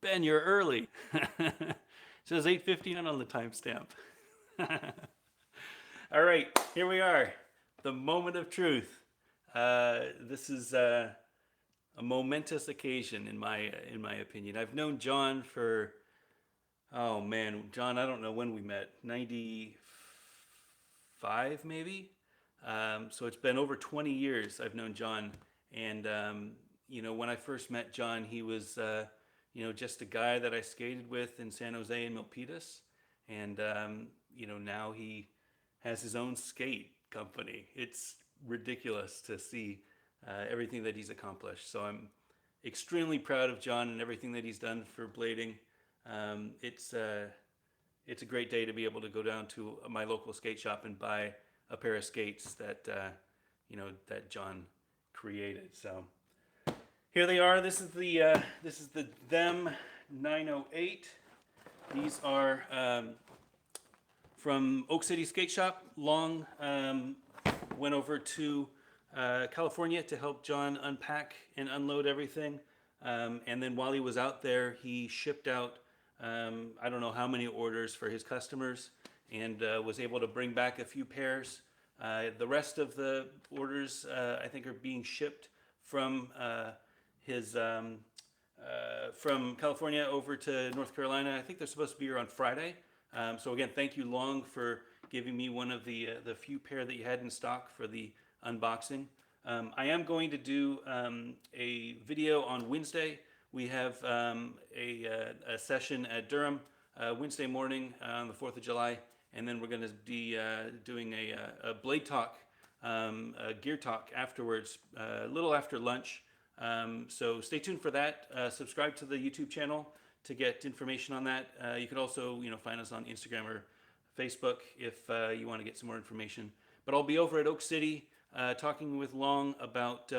Ben, you're early. It says 8:59 on the timestamp. All right, here we are. The moment of truth. This is a momentous occasion in my opinion. I've known Jon for, oh man, Jon, I don't know when we met. 95 maybe. So it's been over 20 years I've known Jon, and when I first met Jon, he was just a guy that I skated with in San Jose and Milpitas, and now he has his own skate company. It's ridiculous to see everything that he's accomplished. So I'm extremely proud of Jon and everything that he's done for blading. Um, it's uh, it's a great day to be able to go down to my local skate shop and buy a pair of skates that Jon created. So here they are. This is the them 908. These are from Oak City Skate Shop. Long went over to California to help Jon unpack and unload everything. And then while he was out there, he shipped out I don't know how many orders for his customers, and was able to bring back a few pairs. The rest of the orders, I think, are being shipped from his from California over to North Carolina. I think they're supposed to be here on Friday. So again, thank you, Long, for giving me one of the few pair that you had in stock for the unboxing. I am going to do a video on Wednesday. We have a session at Durham Wednesday morning on the 4th of July, and then we're going to be doing a blade talk, a gear talk afterwards, a little after lunch. So stay tuned for that. Subscribe to the YouTube channel to get information on that. You can also find us on Instagram or Facebook if you want to get some more information. But I'll be over at Oak City talking with Long about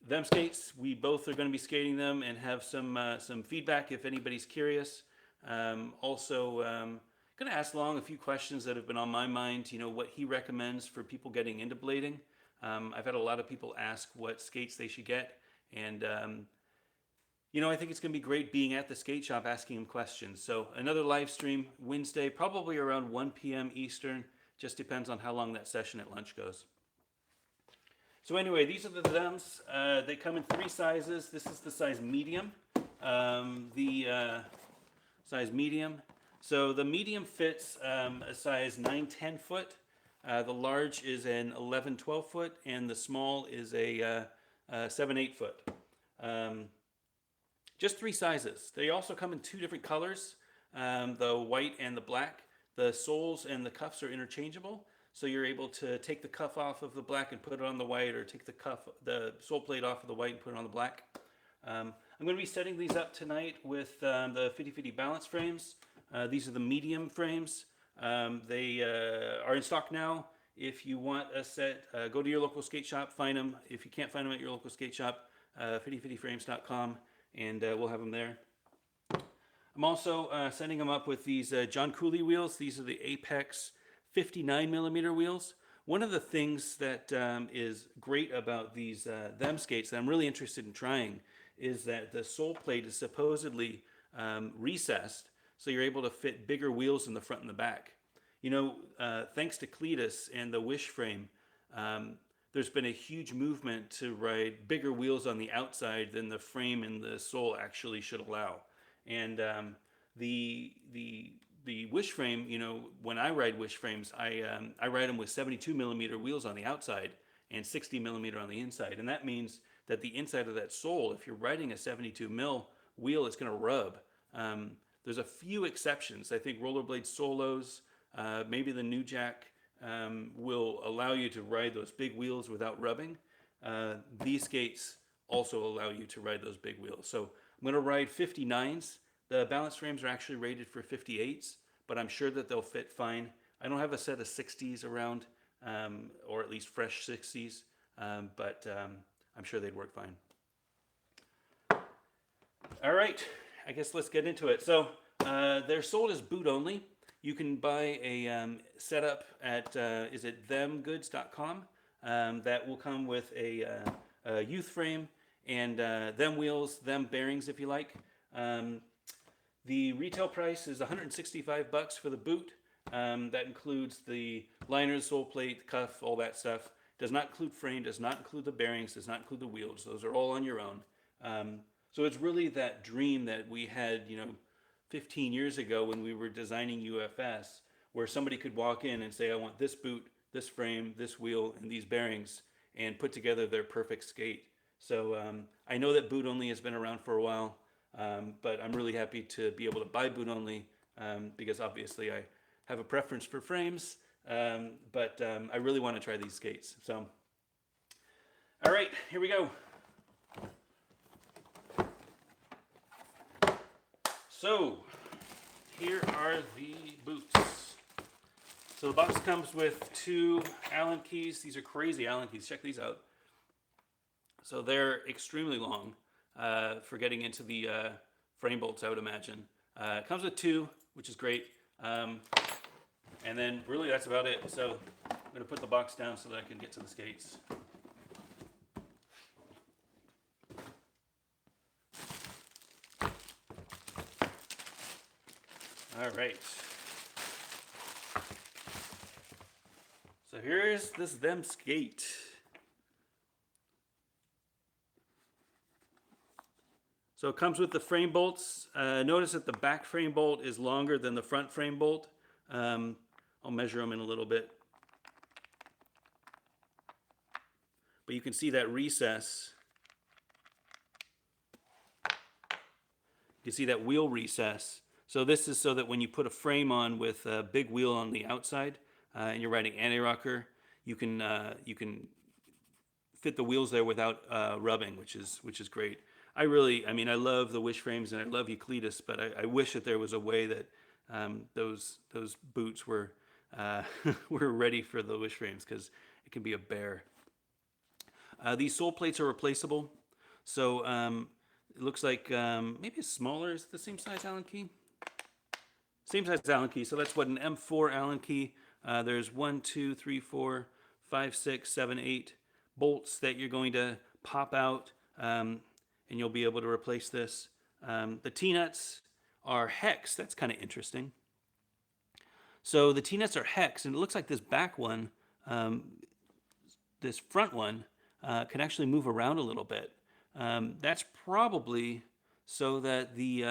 them skates. We both are going to be skating them and have some feedback if anybody's curious. Also, going to ask Long a few questions that have been on my mind. What he recommends for people getting into blading. I've had a lot of people ask what skates they should get, and I think it's going to be great being at the skate shop asking him questions. So another live stream Wednesday, probably around 1 p.m. Eastern. Just depends on how long that session at lunch goes. So anyway, these are the thems. They come in 3 sizes. This is the size medium. Size medium. So the medium fits a size 9-10 foot. The large is an 11-12 foot, and the small is a 7-8 foot. Just 3 sizes. They also come in 2 different colors, the white and the black. The soles and the cuffs are interchangeable, so you're able to take the cuff off of the black and put it on the white, or take the sole plate off of the white and put it on the black. I'm going to be setting these up tonight with the 50/50 balance frames. These are the medium frames. They are in stock now. If you want a set, go to your local skate shop, find them. If you can't find them at your local skate shop, 5050frames.com, and we'll have them there. I'm also setting them up with these Jon Julio wheels. These are the Apex 59 millimeter wheels. One of the things that is great about these them skates that I'm really interested in trying is that the sole plate is supposedly recessed, so you're able to fit bigger wheels in the front and the back. Thanks to Cletus and the Wish frame, there's been a huge movement to ride bigger wheels on the outside than the frame and the sole actually should allow. And the Wish frame, when I ride Wish frames, I ride them with 72 millimeter wheels on the outside and 60 millimeter on the inside. And that means that the inside of that sole, if you're riding a 72 mil wheel, it's going to rub. There's a few exceptions. I think rollerblade solos, maybe the New Jack, will allow you to ride those big wheels without rubbing. These skates also allow you to ride those big wheels. So I'm going to ride 59s. The balance frames are actually rated for 58s, but I'm sure that they'll fit fine. I don't have a set of 60s around, or at least fresh 60s, but I'm sure they'd work fine. All right, I guess let's get into it. So they're sold as boot only. You can buy a setup at, is it themgoods.com? That will come with a youth frame and them wheels, them bearings if you like. The retail price is 165 bucks for the boot. That includes the liners, sole plate, cuff, all that stuff. Does not include frame, does not include the bearings, does not include the wheels. Those are all on your own. So it's really that dream that we had, 15 years ago when we were designing UFS, where somebody could walk in and say, I want this boot, this frame, this wheel, and these bearings, and put together their perfect skate. So I know that boot only has been around for a while, but I'm really happy to be able to buy boot only because obviously I have a preference for frames, but I really want to try these skates. So, all right, here we go. So, here are the boots. So the box comes with 2 Allen keys. These are crazy Allen keys. Check these out. So they're extremely long for getting into the frame bolts, I would imagine. It comes with 2, which is great. And then really that's about it. So I'm going to put the box down so that I can get to the skates. All right. So here's this them skate. So it comes with the frame bolts. Notice that the back frame bolt is longer than the front frame bolt. I'll measure them in a little bit. But you can see that recess. You can see that wheel recess. So this is so that when you put a frame on with a big wheel on the outside and you're riding anti-rocker, you can fit the wheels there without rubbing, which is great. I love the Wish frames and I love Euclides, but I wish that there was a way that those boots were were ready for the Wish frames because it can be a bear. These sole plates are replaceable, so it looks like maybe it's smaller. Is it the same size Allen key? Same size Allen key. So that's what an M4 Allen key. There's 1, 2, 3, 4, 5, 6, 7, 8 bolts that you're going to pop out. And you'll be able to replace this. The T-nuts are hex. That's kind of interesting. So the T-nuts are hex, and it looks like this back one, this front one, can actually move around a little bit. That's probably so that the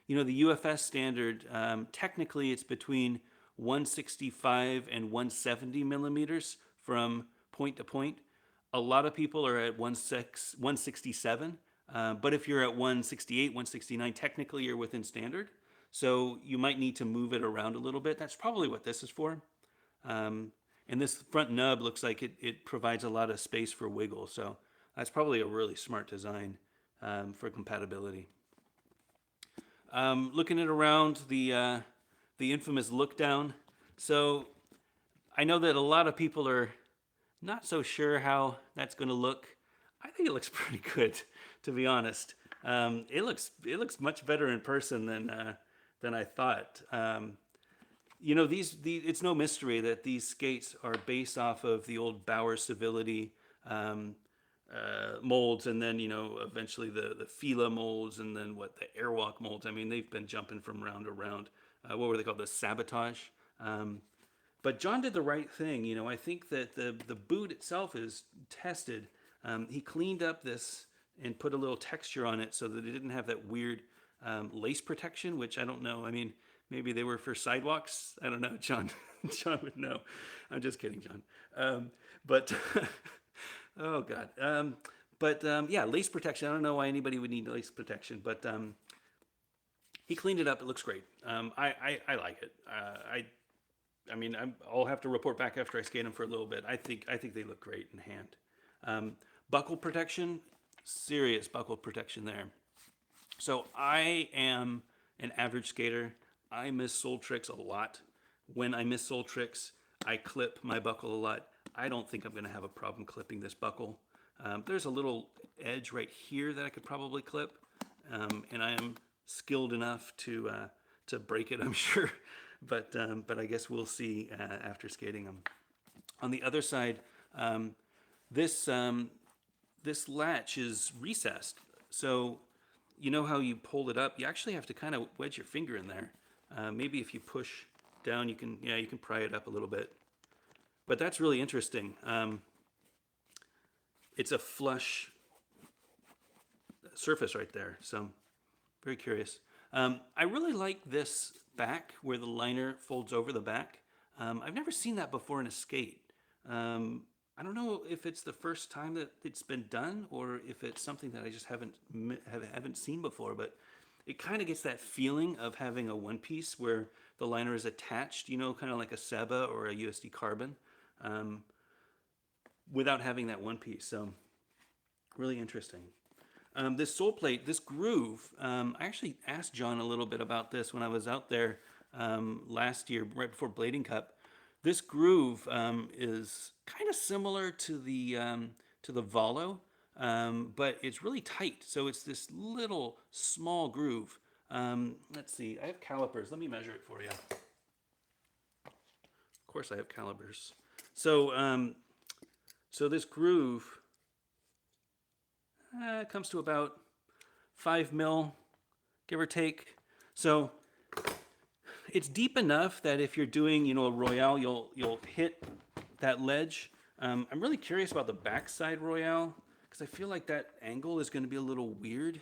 UFS standard, technically it's between 165 and 170 millimeters from point to point. A lot of people are at 167. But if you're at 168, 169, technically you're within standard. So you might need to move it around a little bit. That's probably what this is for. And this front nub looks like it provides a lot of space for wiggle. So that's probably a really smart design for compatibility. Looking at around the infamous look down. So I know that a lot of people are not so sure how that's going to look. I think it looks pretty good, to be honest. It looks much better in person than I thought. It's no mystery that these skates are based off of the old Bauer Civility molds, and then eventually the Fila molds, and then the Airwalk molds. I mean, they've been jumping from round to round. What were they called? The Sabotage. But Jon did the right thing. I think that the boot itself is tested. He cleaned up this and put a little texture on it so that it didn't have that weird lace protection, which I don't know. I mean, maybe they were for sidewalks. I don't know. Jon would know. I'm just kidding, Jon. But oh God. Yeah, lace protection. I don't know why anybody would need lace protection, but he cleaned it up. It looks great. I like it. I'll have to report back after I skate them for a little bit. I think they look great in hand. Buckle protection, serious buckle protection there. So I am an average skater. I miss sole tricks a lot. When I miss sole tricks, I clip my buckle a lot. I don't think I'm going to have a problem clipping this buckle. There's a little edge right here that I could probably clip, and I am skilled enough to break it, I'm sure. But I guess we'll see after skating them. On the other side, this latch is recessed. So you know how you pull it up? You actually have to kind of wedge your finger in there. Maybe if you push down, you can pry it up a little bit. But that's really interesting. It's a flush surface right there, so very curious. I really like this back where the liner folds over the back. I've never seen that before in a skate. I don't know if it's the first time that it's been done or if it's something that I just haven't seen before, but it kind of gets that feeling of having a one piece where the liner is attached, you know, kind of like a Seba or a USD Carbon, without having that one piece. So really interesting. This Soleplate, this groove, I actually asked Jon a little bit about this when I was out there last year, right before Blading Cup. This groove is kind of similar to the Valo, but it's really tight. So it's this little small groove. Let's see, I have calipers. Let me measure it for you. Of course, I have calipers. So so this groove comes to about 5 mil, give or take. So it's deep enough that if you're doing, you know, a Royale, you'll hit that ledge. I'm really curious about the backside Royale because I feel like that angle is going to be a little weird.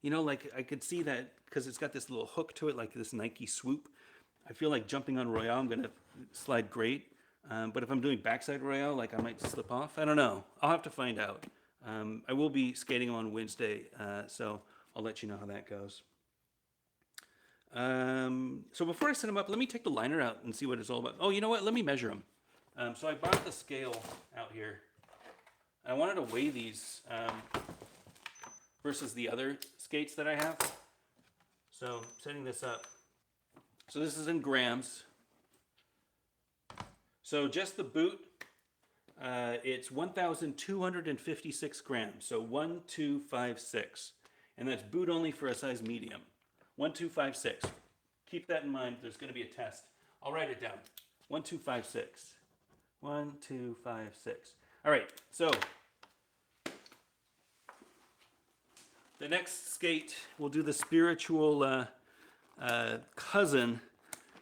You know, like I could see that because it's got this little hook to it, like this Nike swoop. I feel like jumping on Royale, I'm going to slide great. But if I'm doing backside Royale, like I might slip off. I don't know. I'll have to find out. I will be skating on Wednesday, so I'll let you know how that goes. So before I set them up, let me take the liner out and see what it's all about. Oh, you know what? Let me measure them. So I bought the scale out here. I wanted to weigh these versus the other skates that I have. So setting this up. So this is in grams. So just the boot, it's 1,256 grams. So 1256. And that's boot only for a size medium. 1256. Keep that in mind. There's going to be a test. I'll write it down. 1256. 1256. All right. So the next skate, we'll do the spiritual cousin.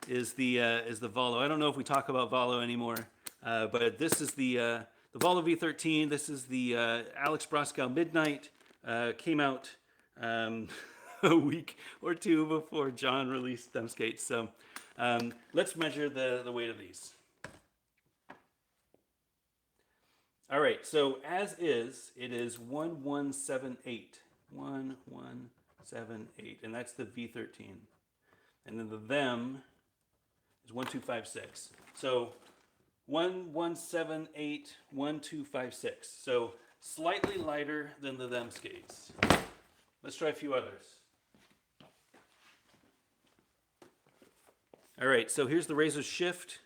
Is the Valo. I don't know if we talk about Valo anymore, but this is the Valo V13. This is the Alex Broskow Midnight. Came out a week or two before Jon released them skates. So let's measure the weight of these. All right, so as is, it is 1178. 1178, and that's the V13. And then the them is 1256. So 1178, 1256. So slightly lighter than the them skates. Let's try a few others. All right, so here's the Razor Shift.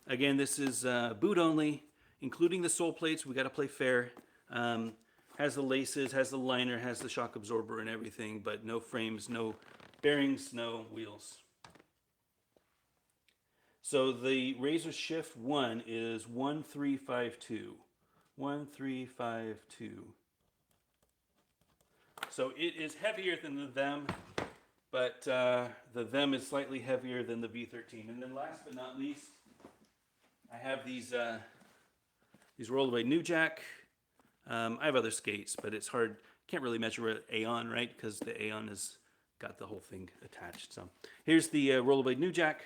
Again, this is boot only, including the sole plates. We got to play fair. Has the laces, has the liner, has the shock absorber and everything, but no frames, no bearings, no wheels. So the Razor Shift 1 is 1352. 1352. So it is heavier than the them, but the them is slightly heavier than the V13. And then last but not least, I have these Rollerblade New Jack. I have other skates, but it's hard. Can't really measure an Aeon, right? Because the Aeon has got the whole thing attached. So here's the Rollerblade New Jack.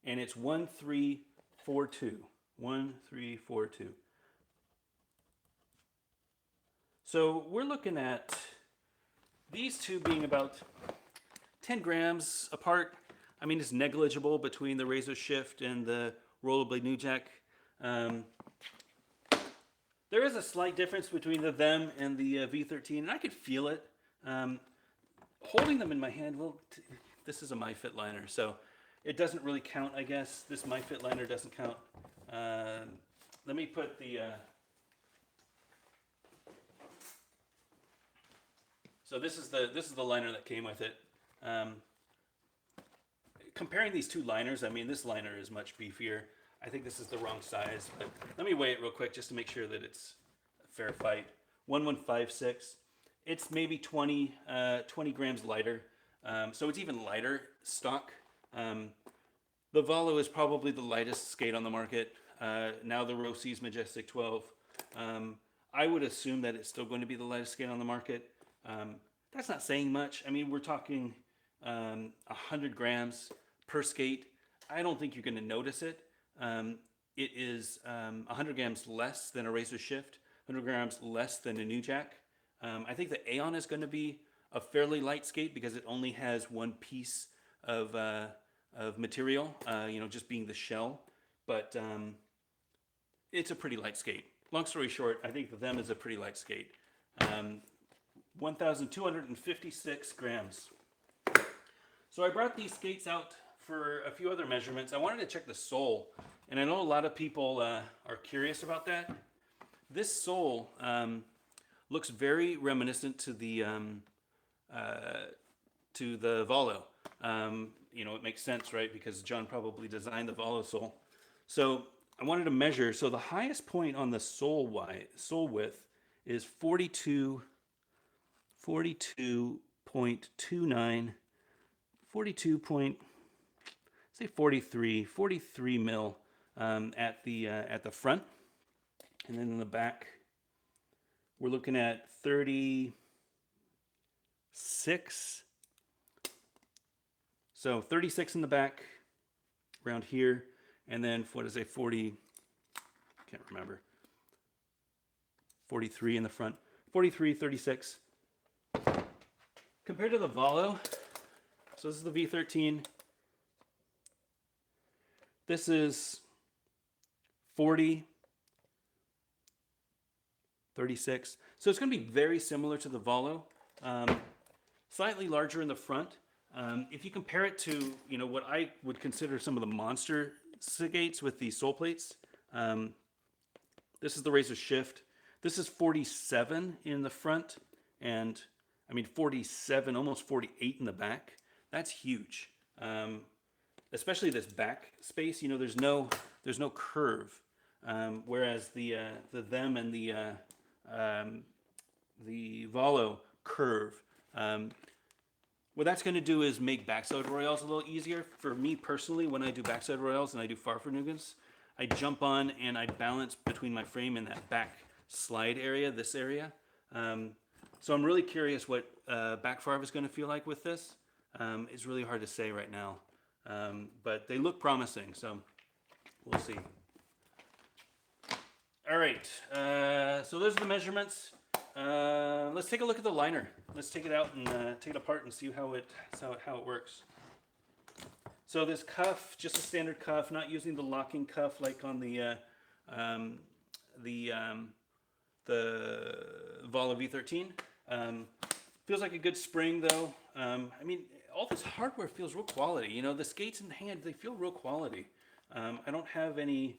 And it's 1342. 1342. So we're looking at these two being about 10 grams apart. I mean, it's negligible between the Razor Shift and the Rollerblade New Jack. There is a slight difference between the them and the V13, and I could feel it. Holding them in my hand, well, this is a MyFit liner, so it doesn't really count, I guess. This MyFit liner doesn't count. Let me put the... So this is the liner that came with it. Comparing these two liners, I mean, this liner is much beefier. I think this is the wrong size, but let me weigh it real quick just to make sure that it's a fair fight. 1156. It's maybe 20 grams lighter. So it's even lighter stock. The Volo is probably the lightest skate on the market. Now the Rossi's Majestic 12. I would assume that it's still going to be the lightest skate on the market. That's not saying much. I mean, we're talking 100 grams per skate. I don't think you're going to notice it. It is 100 grams less than a Razor Shift, 100 grams less than a New Jack. I think the Aeon is going to be a fairly light skate because it only has one piece of material, just being the shell. But it's a pretty light skate. Long story short, I think them is a pretty light skate. 1,256 grams. So I brought these skates out for a few other measurements. I wanted to check the sole, and I know a lot of people are curious about that. This sole looks very reminiscent to the Volo. It makes sense, right? Because Jon probably designed the Volo sole. So I wanted to measure. So the highest point on the sole width is 42.29, 43 mil at the front, and then in the back we're looking at 36. So 36 in the back, around here, and then what is it, 40? Can't remember. 43 in the front, 43, 36. Compared to the Volo, so this is the V13. This is 40, 36. So it's going to be very similar to the Volo, slightly larger in the front. If you compare it to, what I would consider some of the monster skates with the Soleplates, this is the Razor Shift. This is 47 in the front, and 47, almost 48 in the back. That's huge. Especially this back space. There's no curve. Whereas the them and the Volo curve. What that's going to do is make backside royales a little easier. For me personally, when I do backside royales and I do Farfignugas, I jump on and I balance between my frame and that back slide area, this area. So I'm really curious what back Farf is going to feel like with this. It's really hard to say right now. But they look promising, so we'll see. All right, so those are the measurements. Let's take a look at the liner. Let's take it out and take it apart and see how it works. So this cuff, just a standard cuff, not using the locking cuff like on the Volo V13. Feels like a good spring though. All this hardware feels real quality. The skates in hand, they feel real quality. I don't have any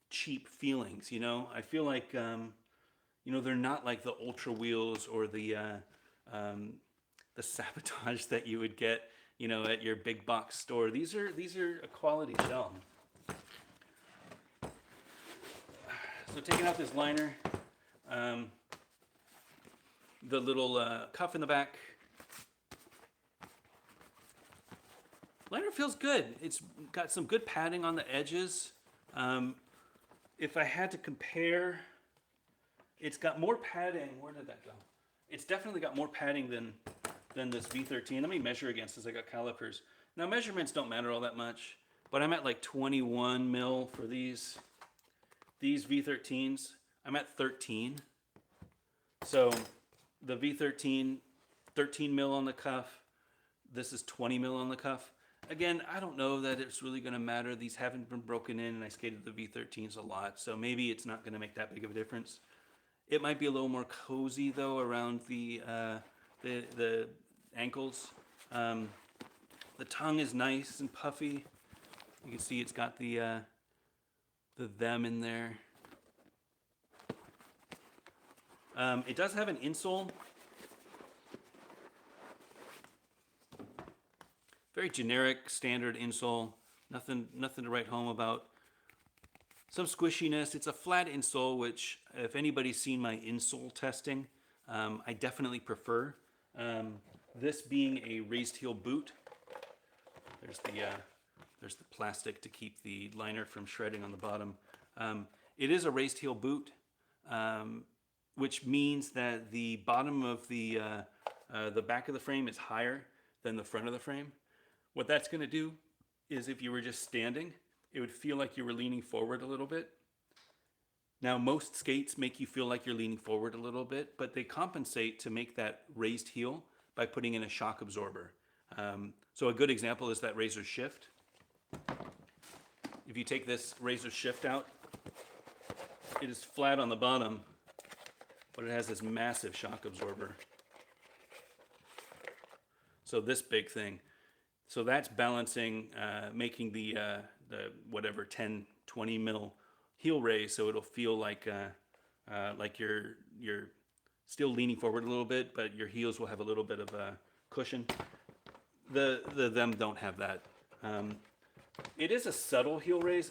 cheap feelings. I feel like they're not like the Ultra wheels or the Sabotage that you would get at your big box store. These are a quality shell. So taking out this liner, the little cuff in the back. Liner feels good. It's got some good padding on the edges. If I had to compare, it's got more padding. Where did that go? It's definitely got more padding than this V13. Let me measure against this. I got calipers. Now measurements don't matter all that much, but I'm at like 21 mil for these V13s. I'm at 13. So the V13, 13 mil on the cuff. This is 20 mil on the cuff. Again, I don't know that it's really going to matter. These haven't been broken in, and I skated the V13s a lot, so maybe it's not going to make that big of a difference. It might be a little more cozy though around the ankles. The tongue is nice and puffy. You can see it's got the them in there. It does have an insole. Very generic, standard insole. Nothing to write home about. some squishiness. It's a flat insole, which if anybody's seen my insole testing, I definitely prefer. Um, this being a raised heel boot, there's the plastic to keep the liner from shredding on the bottom. It is a raised heel boot, which means that the bottom of the back of the frame is higher than the front of the frame. What that's going to do is if you were just standing, it would feel like you were leaning forward a little bit. Now, most skates make you feel like you're leaning forward a little bit, but they compensate to make that raised heel by putting in a shock absorber. So a good example is that Razor Shift. If you take this Razor Shift out, it is flat on the bottom, but it has this massive shock absorber. So this big thing. So that's balancing, making the whatever 10, 20 mil heel raise, so it'll feel like you're still leaning forward a little bit, but your heels will have a little bit of a cushion. Them don't have that. It is a subtle heel raise.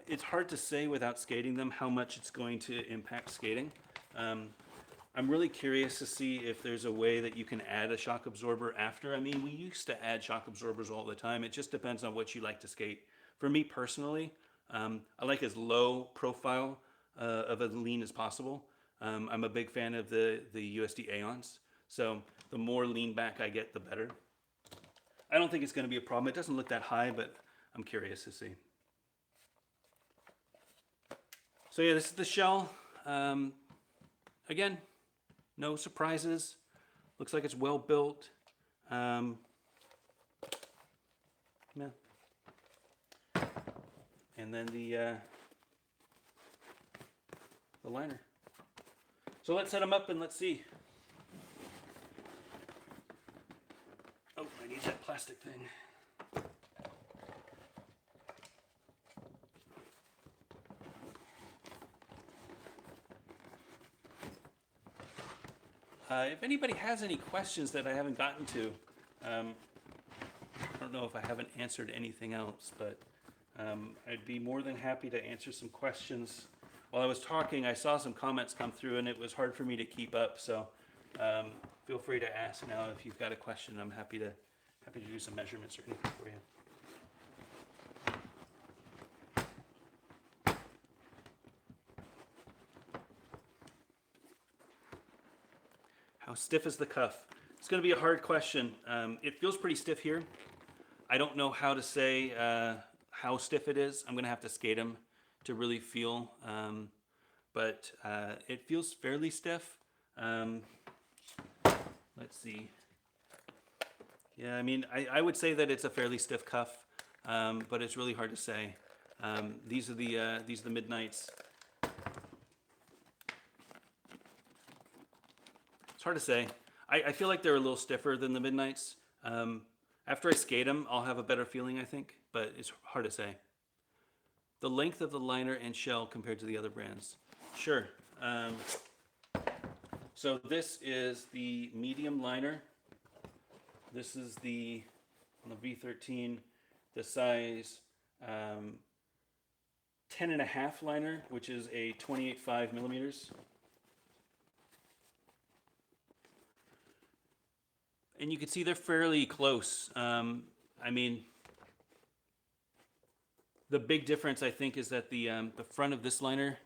It's hard to say without skating them how much it's going to impact skating. I'm really curious to see if there's a way that you can add a shock absorber after. I mean, we used to add shock absorbers all the time. It just depends on what you like to skate. For me personally, I like as low profile of a lean as possible. I'm a big fan of the USD Aeons. So the more lean back I get, the better. I don't think it's going to be a problem. It doesn't look that high, but I'm curious to see. So yeah, this is the shell. Again, no surprises. Looks like it's well built. Yeah. And then the liner. So let's set them up and let's see. Oh, I need that plastic thing. If anybody has any questions that I haven't gotten to, I don't know if I haven't answered anything else, but I'd be more than happy to answer some questions. While I was talking, I saw some comments come through, and it was hard for me to keep up. So feel free to ask now if you've got a question. I'm happy to do some measurements or anything for you. How stiff is the cuff? It's going to be a hard question. It feels pretty stiff here. I don't know how to say how stiff it is. I'm going to have to skate them to really feel, but it feels fairly stiff. Let's see. Yeah, I mean, I would say that it's a fairly stiff cuff, but it's really hard to say. These are the Midnights. It's hard to say. I feel like they're a little stiffer than the Midnights. After I skate them, I'll have a better feeling, I think, but it's hard to say. The length of the liner and shell compared to the other brands. Sure. So this is the medium liner. This is on the V13, the size 10.5 liner, which is a 28.5 millimeters. And you can see they're fairly close. I mean, the big difference I think is that the front of this liner,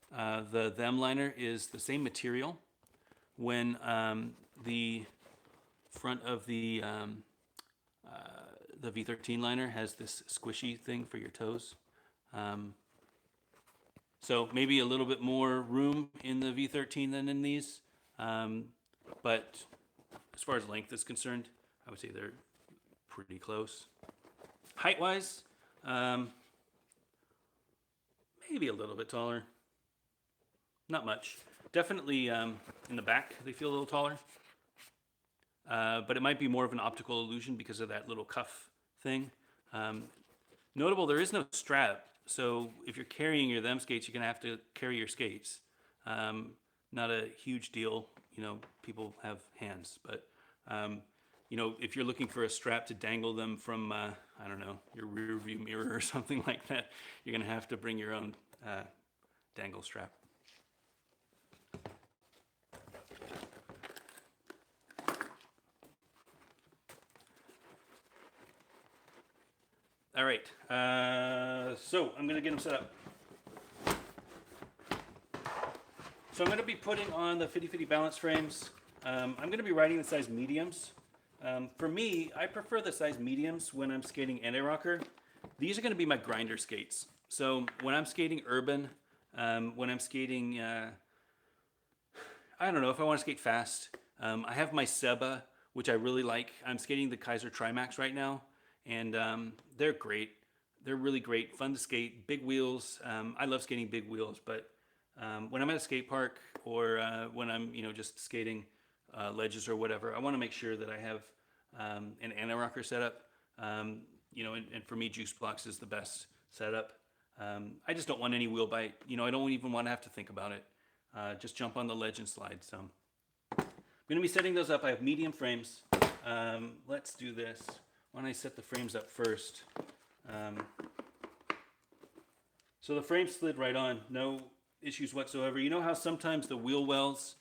the them liner, is the same material. When the front of the V13 liner has this squishy thing for your toes. So maybe a little bit more room in the V13 than in these, but as far as length is concerned, I would say they're pretty close. Height-wise, maybe a little bit taller. Not much. Definitely in the back, they feel a little taller. But it might be more of an optical illusion because of that little cuff thing. Notable, there is no strap. So if you're carrying your them skates, you're going to have to carry your skates. Not a huge deal. You know, people have hands, but you know, if you're looking for a strap to dangle them from, I don't know, your rear view mirror or something like that, you're going to have to bring your own dangle strap. All right, so I'm going to get them set up. So I'm going to be putting on the 50-50 balance frames. I'm going to be riding the size mediums. For me, I prefer the size mediums when I'm skating anti-rocker. These are going to be my grinder skates. So when I'm skating urban, when I'm skating, I don't know, if I want to skate fast, I have my Seba, which I really like. I'm skating the Kaiser Trimax right now, and they're great. They're really great, fun to skate, big wheels. I love skating big wheels, but when I'm at a skate park or when I'm just skating ledges or whatever, I want to make sure that I have an anti-rocker setup. And for me, Juice Blocks is the best setup. I just don't want any wheel bite. I don't even want to have to think about it. Just jump on the ledge and slide. So I'm going to be setting those up. I have medium frames. Let's do this. Why don't I set the frames up first? So the frame slid right on. No issues whatsoever. You know how sometimes the wheel wells,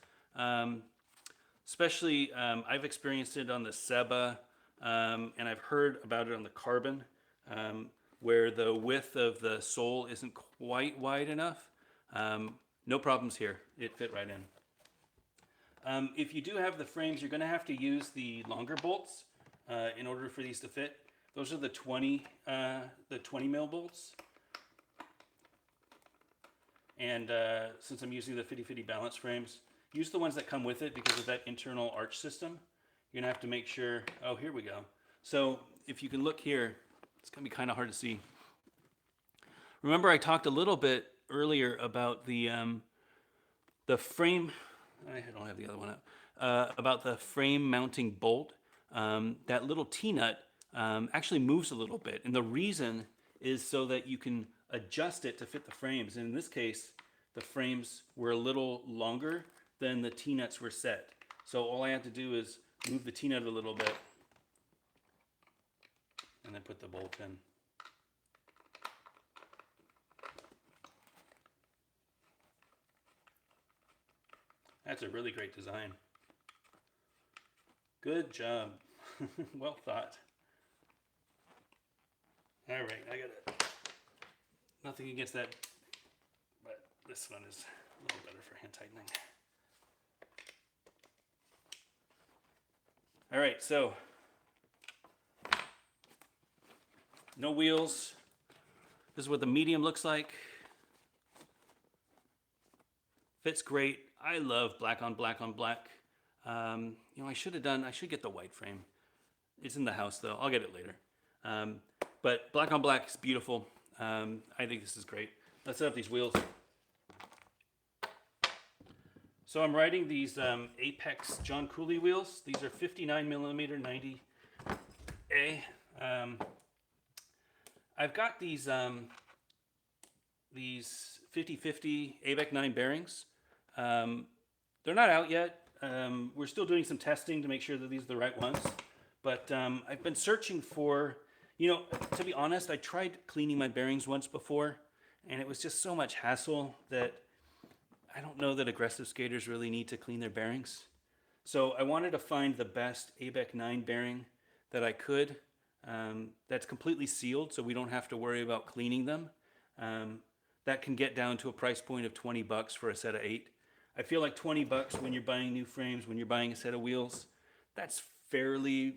especially I've experienced it on the Seba, and I've heard about it on the Carbon, where the width of the sole isn't quite wide enough. No problems here. It fit right in. If you do have the frames, you're going to have to use the longer bolts in order for these to fit. Those are the 20 mil bolts. And since I'm using the 50-50 balance frames, use the ones that come with it because of that internal arch system. You're going to have to make sure, oh, here we go. So if you can look here, it's going to be kind of hard to see. Remember I talked a little bit earlier about the frame, I don't have the other one up, about the frame mounting bolt. That little T-nut actually moves a little bit. And the reason is so that you can adjust it to fit the frames. And in this case, the frames were a little longer than the T-nuts were set. So all I have to do is move the T-nut a little bit and then put the bolt in. That's a really great design. Good job. Well thought. All right, I got it. Nothing against that, but this one is a little better for hand tightening. All right, so no wheels. This is what the medium looks like. Fits great. I love black on black on black. I should get the white frame. It's in the house though. I'll get it later. But black on black is beautiful. I think this is great. Let's set up these wheels. So I'm riding these Apex Jon Julio wheels. These are 59 millimeter 90A. I've got these 50-50 ABEC 9 bearings. They're not out yet. We're still doing some testing to make sure that these are the right ones. But I've been searching for, to be honest, I tried cleaning my bearings once before, and it was just so much hassle that I don't know that aggressive skaters really need to clean their bearings. So I wanted to find the best ABEC 9 bearing that I could, that's completely sealed so we don't have to worry about cleaning them. That can get down to a price point of $20 for a set of 8. I feel like $20 when you're buying new frames, when you're buying a set of wheels, that's fairly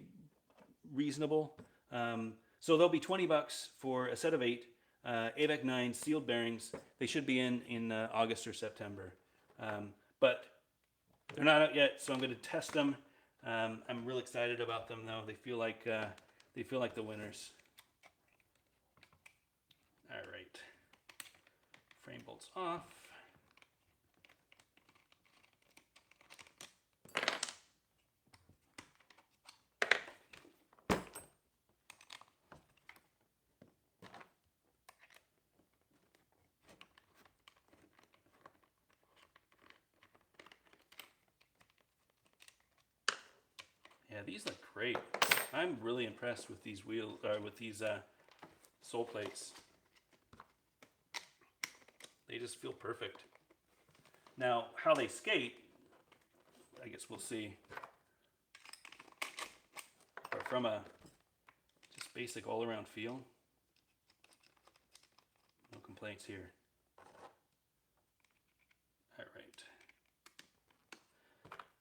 reasonable. So they'll be $20 for a set of 8 ABEC 9 sealed bearings. They should be in August or September, but they're not out yet. So I'm going to test them. I'm real excited about them though. They feel like the winners. All right, frame bolts off. Yeah, these look great. I'm really impressed with these sole plates. just feel perfect. Now, how they skate, I guess we'll see. But from a just basic all-around feel, no complaints here. All right.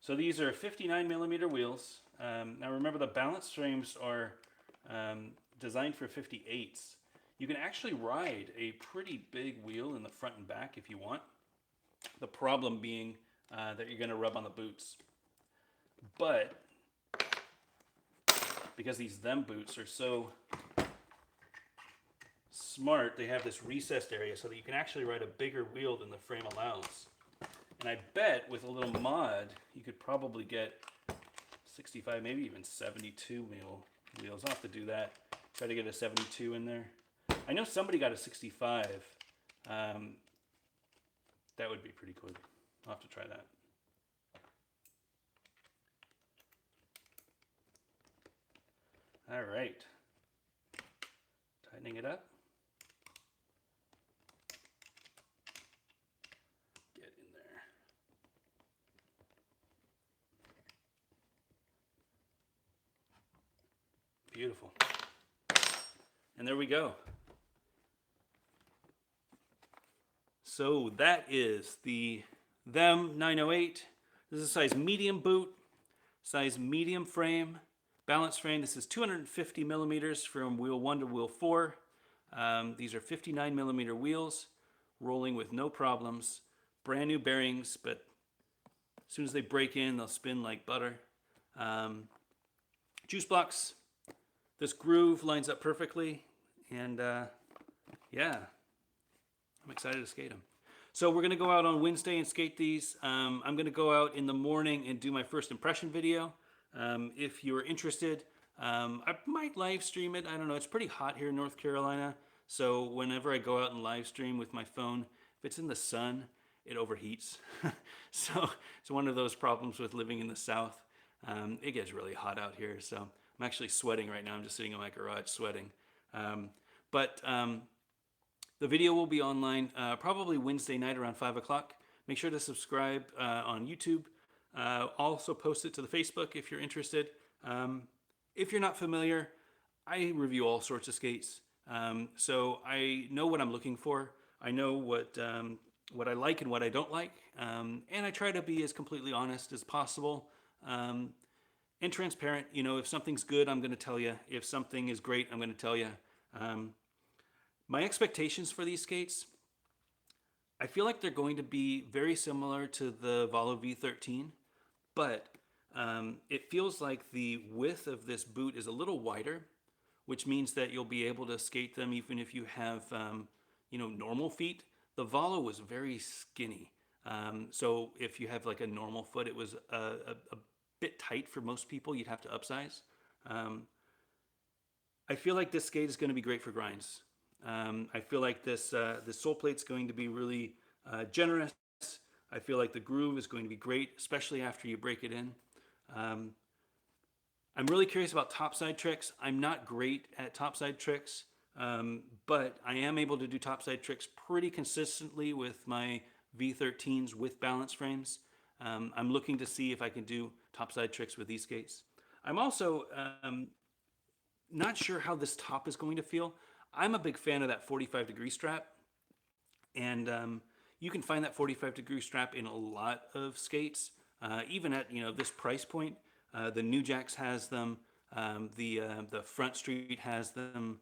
So these are 59 millimeter wheels. Now remember, the balance frames are designed for 58s. You can actually ride a pretty big wheel in the front and back if you want. The problem being that you're going to rub on the boots. But because these boots are so smart, they have this recessed area so that you can actually ride a bigger wheel than the frame allows. And I bet with a little mod, you could probably get 65, maybe even 72 wheels. I'll have to do that. Try to get a 72 in there. I know somebody got a 65. That would be pretty cool. I'll have to try that. All right. Tightening it up. Get in there. Beautiful. And there we go. So that is the Them 908. This is a size medium boot, size medium frame, balance frame. This is 250 millimeters from wheel 1 to wheel 4. These are 59 millimeter wheels, rolling with no problems. Brand new bearings, but as soon as they break in, they'll spin like butter. Juice blocks. This groove lines up perfectly, and yeah, I'm excited to skate them. So we're going to go out on Wednesday and skate these. I'm going to go out in the morning and do my first impression video. If you're interested, I might live stream it. I don't know. It's pretty hot here in North Carolina. So whenever I go out and live stream with my phone, if it's in the sun, it overheats. So it's one of those problems with living in the South. It gets really hot out here. So I'm actually sweating right now. I'm just sitting in my garage sweating. But the video will be online probably Wednesday night around 5 o'clock. Make sure to subscribe on YouTube. Also post it to the Facebook if you're interested. If you're not familiar, I review all sorts of skates. So I know what I'm looking for. I know what I like and what I don't like. And I try to be as completely honest as possible and transparent. You know, if something's good, I'm going to tell you. If something is great, I'm going to tell you. My expectations for these skates, I feel like they're going to be very similar to the Valo V13, but it feels like the width of this boot is a little wider, which means that you'll be able to skate them even if you have, normal feet. The Valo was very skinny, so if you have like a normal foot, it was a bit tight for most people. You'd have to upsize. I feel like this skate is going to be great for grinds. I feel like this Soleplate is going to be really generous. I feel like the groove is going to be great, especially after you break it in. I'm really curious about topside tricks. I'm not great at topside tricks, but I am able to do topside tricks pretty consistently with my V13s with balance frames. I'm looking to see if I can do topside tricks with these skates. I'm also not sure how this top is going to feel. I'm a big fan of that 45-degree strap, and you can find that 45-degree strap in a lot of skates, even at this price point. The New Jacks has them. The Front Street has them.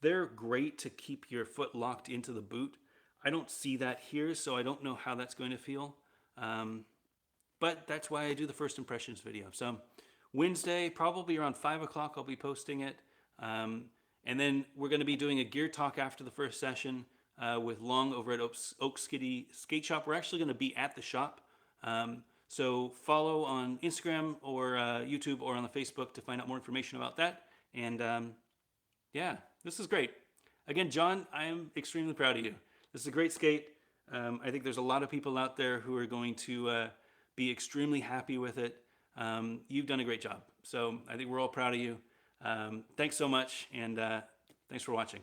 They're great to keep your foot locked into the boot. I don't see that here, so I don't know how that's going to feel. But that's why I do the first impressions video. So Wednesday, probably around 5 o'clock, I'll be posting it. And then we're going to be doing a gear talk after the first session with Long over at Oak Skiddy Skate Shop. We're actually going to be at the shop. So follow on Instagram or YouTube or on the Facebook to find out more information about that. And yeah, this is great. Again, John, I am extremely proud of you. This is a great skate. I think there's a lot of people out there who are going to be extremely happy with it. You've done a great job. So I think we're all proud of you. Thanks so much, and thanks for watching.